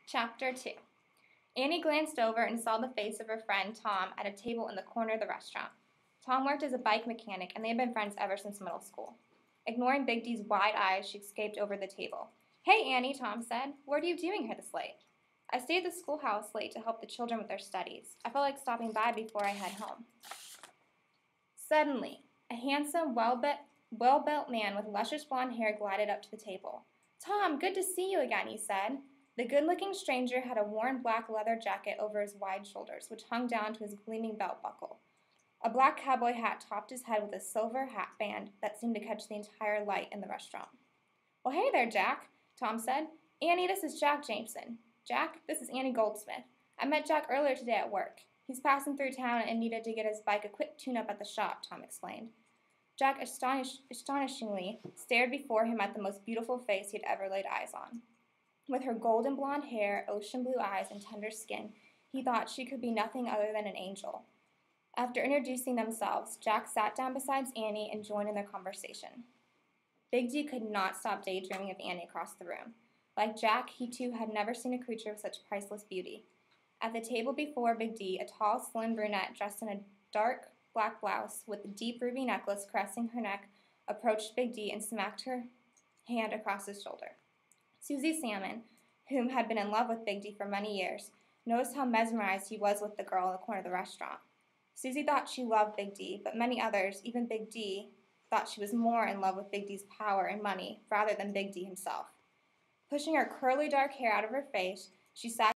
Chapter 2. Annie glanced over and saw the face of her friend Tom at a table in the corner of the restaurant. Tom worked as a bike mechanic, and they had been friends ever since middle school. Ignoring Big D's wide eyes, she escaped over the table. "Hey, Annie," Tom said. "What are you doing here this late?" "I stayed at the schoolhouse late to help the children with their studies. I felt like stopping by before I head home." Suddenly, a handsome, well-built man with luscious blonde hair glided up to the table. "Tom, good to see you again," he said. The good-looking stranger had a worn black leather jacket over his wide shoulders, which hung down to his gleaming belt buckle. A black cowboy hat topped his head with a silver hat band that seemed to catch the entire light in the restaurant. "Well, hey there, Jack," Tom said. "Annie, this is Jack Jameson. Jack, this is Annie Goldsmith. I met Jack earlier today at work. He's passing through town and needed to get his bike a quick tune-up at the shop," Tom explained. Jack astonishingly stared before him at the most beautiful face he had ever laid eyes on. With her golden blonde hair, ocean blue eyes, and tender skin, he thought she could be nothing other than an angel. After introducing themselves, Jack sat down beside Annie and joined in their conversation. Big D could not stop daydreaming of Annie across the room. Like Jack, he too had never seen a creature of such priceless beauty. At the table before Big D, a tall, slim brunette dressed in a dark black blouse with a deep ruby necklace caressing her neck approached Big D and smacked her hand across his shoulder. Susie Salmon, whom had been in love with Big D for many years, noticed how mesmerized he was with the girl in the corner of the restaurant. Susie thought she loved Big D, but many others, even Big D, thought she was more in love with Big D's power and money rather than Big D himself. Pushing her curly dark hair out of her face, she sat